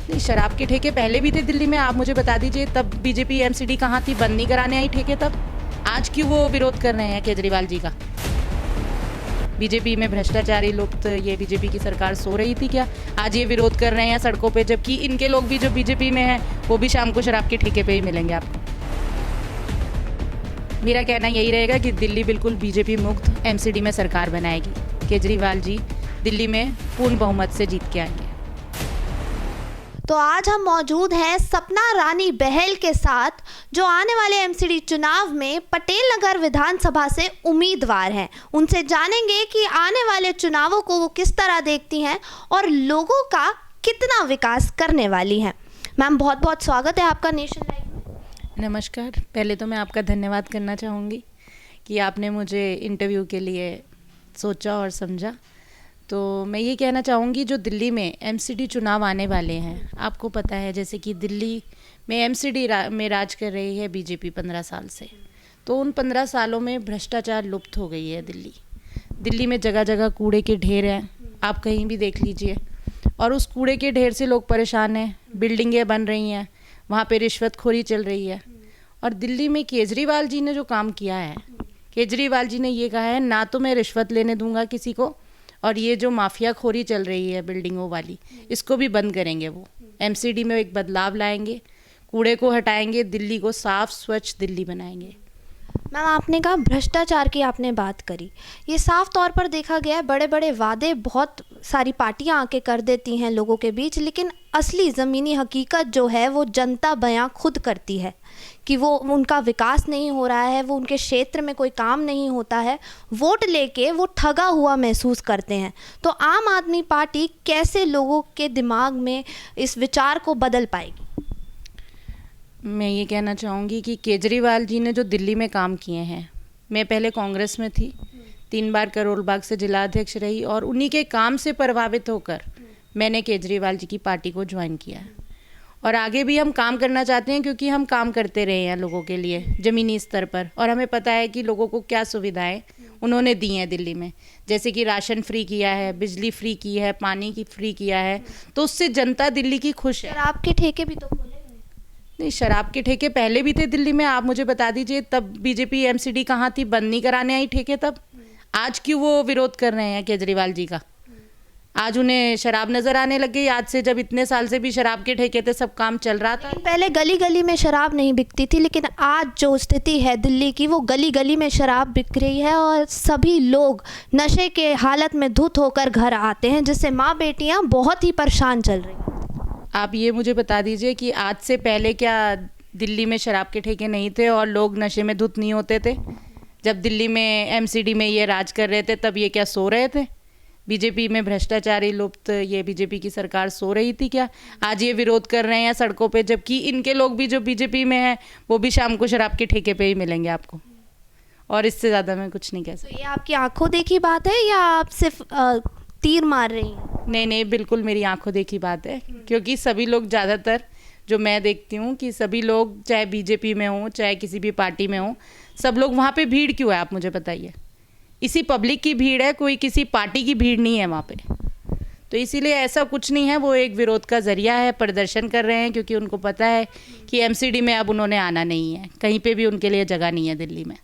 नहीं, शराब के ठेके पहले भी थे दिल्ली में। आप मुझे बता दीजिए तब बीजेपी एमसीडी कहाँ थी, बंद नहीं कराने आई ठेके तब? आज क्यों वो विरोध कर रहे हैं केजरीवाल जी का? बीजेपी में भ्रष्टाचारी लोग, तो ये बीजेपी की सरकार सो रही थी क्या? आज ये विरोध कर रहे हैं सड़कों पे, जबकि इनके लोग भी जो बीजेपी में हैं वो भी शाम को शराब के ठेके पे ही मिलेंगे आपको। मेरा कहना यही रहेगा कि दिल्ली बिल्कुल बीजेपी मुक्त एमसीडी में सरकार बनाएगी। केजरीवाल जी दिल्ली में पूर्ण बहुमत से जीत के आएंगे। तो आज हम मौजूद हैं सपना रानी बहल के साथ, जो आने वाले एमसीडी चुनाव में पटेल नगर विधानसभा से उम्मीदवार हैं। उनसे जानेंगे कि आने वाले चुनावों को वो किस तरह देखती हैं और लोगों का कितना विकास करने वाली हैं। मैम, बहुत बहुत स्वागत है आपका नेशन लाइव में। नमस्कार। पहले तो मैं आपका धन्यवाद करना चाहूँगी कि आपने मुझे इंटरव्यू के लिए सोचा और समझा। तो मैं ये कहना चाहूँगी, जो दिल्ली में एमसीडी चुनाव आने वाले हैं, आपको पता है जैसे कि दिल्ली में एमसीडी में राज कर रही है बीजेपी 15 साल से। तो उन 15 सालों में भ्रष्टाचार लुप्त हो गई है दिल्ली में जगह जगह कूड़े के ढेर हैं, आप कहीं भी देख लीजिए। और उस कूड़े के ढेर से लोग परेशान हैं, बिल्डिंगें बन रही हैं, वहाँ पे रिश्वतखोरी चल रही है। और दिल्ली में केजरीवाल जी ने जो काम किया है, केजरीवाल जी ने ये कहा है ना तो मैं रिश्वत लेने दूंगा किसी को, और ये जो माफियाखोरी चल रही है बिल्डिंगों वाली, इसको भी बंद करेंगे। वो एमसीडी में एक बदलाव लाएंगे, कूड़े को हटाएंगे, दिल्ली को साफ स्वच्छ दिल्ली बनाएंगे। मैम, आपने कहा भ्रष्टाचार की आपने बात करी, ये साफ तौर पर देखा गया है। बड़े बड़े वादे बहुत सारी पार्टियां आके कर देती हैं लोगों के बीच, लेकिन असली ज़मीनी हकीकत जो है वो जनता बयां खुद करती है कि वो उनका विकास नहीं हो रहा है, वो उनके क्षेत्र में कोई काम नहीं होता है। वोट लेके वो ठगा हुआ महसूस करते हैं। तो आम आदमी पार्टी कैसे लोगों के दिमाग में इस विचार को बदल पाएगी? मैं ये कहना चाहूँगी कि केजरीवाल जी ने जो दिल्ली में काम किए हैं, मैं पहले कांग्रेस में थी, 3 बार करोल बाग से जिला अध्यक्ष रही, और उन्हीं के काम से प्रभावित होकर मैंने केजरीवाल जी की पार्टी को ज्वाइन किया है। और आगे भी हम काम करना चाहते हैं, क्योंकि हम काम करते रहे हैं लोगों के लिए ज़मीनी स्तर पर, और हमें पता है कि लोगों को क्या सुविधाएं उन्होंने दी हैं दिल्ली में। जैसे कि राशन फ्री किया है, बिजली फ्री की है, पानी की फ्री किया है, तो उससे जनता दिल्ली की खुश है। शराब के ठेके भी तो खोले गए। नहीं, शराब के ठेके पहले भी थे दिल्ली में। आप मुझे बता दीजिए तब बीजेपी एमसीडी कहाँ थी, बंद नहीं कराने आई ठेके तब? आज क्यों वो विरोध कर रहे हैं केजरीवाल जी का? आज उन्हें शराब नजर आने लग गई, आज से जब इतने साल से भी शराब के ठेके थे, सब काम चल रहा था। पहले गली गली में शराब नहीं बिकती थी, लेकिन आज जो स्थिति है दिल्ली की, वो गली गली में शराब बिक रही है और सभी लोग नशे के हालत में धुत होकर घर आते हैं, जिससे माँ बेटियाँ बहुत ही परेशान चल रही हैं। आप ये मुझे बता दीजिए कि आज से पहले क्या दिल्ली में शराब के ठेके नहीं थे और लोग नशे में धुत नहीं होते थे? जब दिल्ली में एमसीडी में ये राज कर रहे थे तब ये क्या सो रहे थे? बीजेपी में भ्रष्टाचारी लुप्त, ये बीजेपी की सरकार सो रही थी क्या? आज ये विरोध कर रहे हैं सड़कों पे, जबकि इनके लोग भी जो बीजेपी में हैं वो भी शाम को शराब के ठेके पे ही मिलेंगे आपको। और इससे ज़्यादा मैं कुछ नहीं कह सकती। तो ये आपकी आंखों देखी बात है या आप सिर्फ तीर मार रही हैं? नहीं, बिल्कुल मेरी आंखों देखी बात है, क्योंकि सभी लोग, ज़्यादातर जो मैं देखती हूँ कि सभी लोग, चाहे बीजेपी में हो चाहे किसी भी पार्टी में हो, सब लोग वहाँ पे भीड़ क्यों है आप मुझे बताइए? इसी पब्लिक की भीड़ है, कोई किसी पार्टी की भीड़ नहीं है वहाँ पे। तो इसीलिए ऐसा कुछ नहीं है, वो एक विरोध का जरिया है, प्रदर्शन कर रहे हैं, क्योंकि उनको पता है कि एमसीडी में अब उन्होंने आना नहीं है, कहीं पे भी उनके लिए जगह नहीं है दिल्ली में।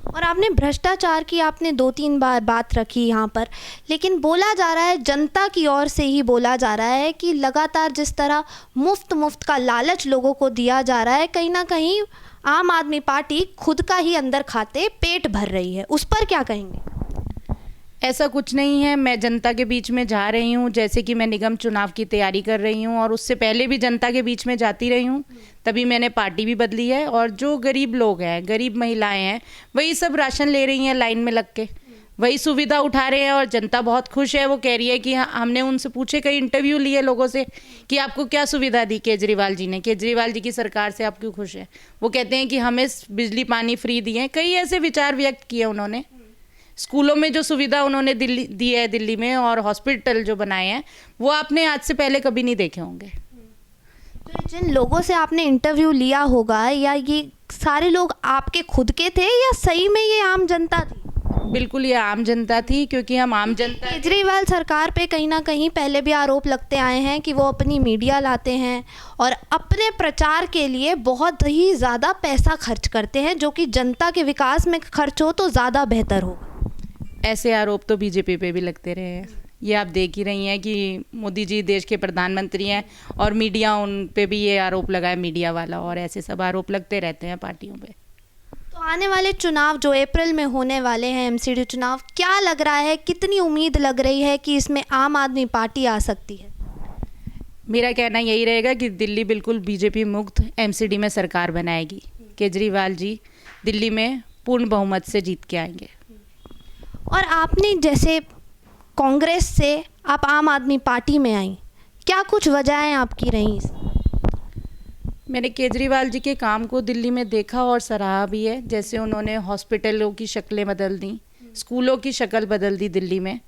और आपने भ्रष्टाचार की आपने 2-3 बार बात रखी यहाँ पर, लेकिन बोला जा रहा है, जनता की ओर से ही बोला जा रहा है कि लगातार जिस तरह मुफ्त का लालच लोगों को दिया जा रहा है, कहीं ना कहीं आम आदमी पार्टी खुद का ही अंदर खाते पेट भर रही है। उस पर क्या कहेंगे? ऐसा कुछ नहीं है। मैं जनता के बीच में जा रही हूँ, जैसे कि मैं निगम चुनाव की तैयारी कर रही हूँ, और उससे पहले भी जनता के बीच में जाती रही हूँ, तभी मैंने पार्टी भी बदली है। और जो गरीब लोग हैं, गरीब महिलाएं हैं, वही सब राशन ले रही हैं लाइन में लग के, वही सुविधा उठा रहे हैं, और जनता बहुत खुश है। वो कह रही है कि हमने उनसे पूछे, कई इंटरव्यू लिए लोगों से कि आपको क्या सुविधा दी केजरीवाल जी ने, केजरीवाल जी की सरकार से आप क्यों खुश हैं? वो कहते हैं कि हमें बिजली पानी फ्री दिए हैं। कई ऐसे विचार व्यक्त किए उन्होंने। स्कूलों में जो सुविधा उन्होंने दी है दिल्ली में, और हॉस्पिटल जो बनाए हैं, वो आपने आज से पहले कभी नहीं देखे होंगे। तो जिन लोगों से आपने इंटरव्यू लिया होगा, या ये सारे लोग आपके खुद के थे या सही में ये आम जनता थी? बिल्कुल ये आम जनता थी, क्योंकि हम आम जनता। केजरीवाल सरकार पे कहीं ना कहीं पहले भी आरोप लगते आए हैं कि वो अपनी मीडिया लाते हैं और अपने प्रचार के लिए बहुत ही ज़्यादा पैसा खर्च करते हैं, जो कि जनता के विकास में खर्च हो तो ज़्यादा बेहतर हो। ऐसे आरोप तो बीजेपी पे भी लगते रहे हैं। ये आप देख ही रही हैं कि मोदी जी देश के प्रधानमंत्री हैं और मीडिया उन पे भी ये आरोप लगाए, मीडिया वाला, और ऐसे सब आरोप लगते रहते हैं पार्टियों पे। तो आने वाले चुनाव जो अप्रैल में होने वाले हैं, एमसीडी चुनाव, क्या लग रहा है, कितनी उम्मीद लग रही है कि इसमें आम आदमी पार्टी आ सकती है? मेरा कहना यही रहेगा कि दिल्ली बिल्कुल बीजेपी मुक्त एमसीडी में सरकार बनाएगी। केजरीवाल जी दिल्ली में पूर्ण बहुमत से जीत के आएंगे। और आपने जैसे कांग्रेस से आप आम आदमी पार्टी में आई, क्या कुछ वजहें आपकी रहीं? मैंने केजरीवाल जी के काम को दिल्ली में देखा और सराहा भी है। जैसे उन्होंने हॉस्पिटलों की शक्लें बदल दी, स्कूलों की शक्ल बदल दी दिल्ली में।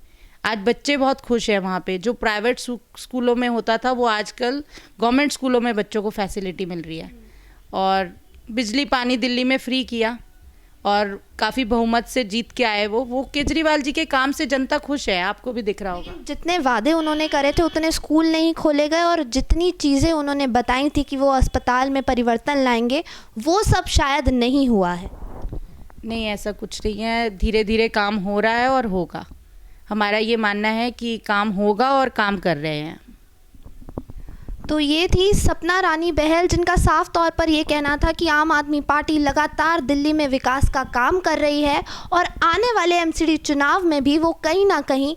आज बच्चे बहुत खुश हैं वहाँ पे। जो प्राइवेट स्कूलों में होता था वो आजकल गवर्नमेंट स्कूलों में बच्चों को फैसिलिटी मिल रही है। और बिजली पानी दिल्ली में फ्री किया और काफ़ी बहुमत से जीत के आए वो केजरीवाल जी के काम से जनता खुश है, आपको भी दिख रहा होगा। जितने वादे उन्होंने करे थे उतने स्कूल नहीं खोले गए और जितनी चीज़ें उन्होंने बताई थी कि वो अस्पताल में परिवर्तन लाएंगे, वो सब शायद नहीं हुआ है। नहीं, ऐसा कुछ नहीं है। धीरे धीरे काम हो रहा है और होगा। हमारा ये मानना है कि काम होगा और काम कर रहे हैं। तो ये थी सपना रानी बहल, जिनका साफ तौर पर ये कहना था कि आम आदमी पार्टी लगातार दिल्ली में विकास का काम कर रही है और आने वाले एमसीडी चुनाव में भी वो कहीं ना कहीं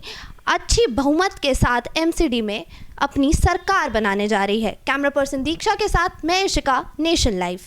अच्छी बहुमत के साथ एमसीडी में अपनी सरकार बनाने जा रही है। कैमरा पर्सन दीक्षा के साथ मैं इशिका, नेशन लाइव।